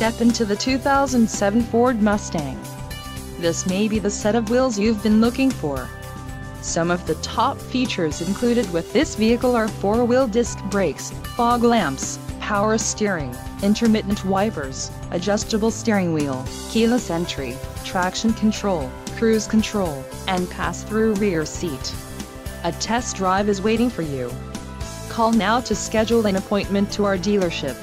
step into the 2007 Ford Mustang. This may be the set of wheels you've been looking for. Some of the top features included with this vehicle are 4-wheel disc brakes, fog lamps, power steering, intermittent wipers, adjustable steering wheel, keyless entry, traction control, cruise control, and pass-through rear seat. A test drive is waiting for you. Call now to schedule an appointment to our dealership.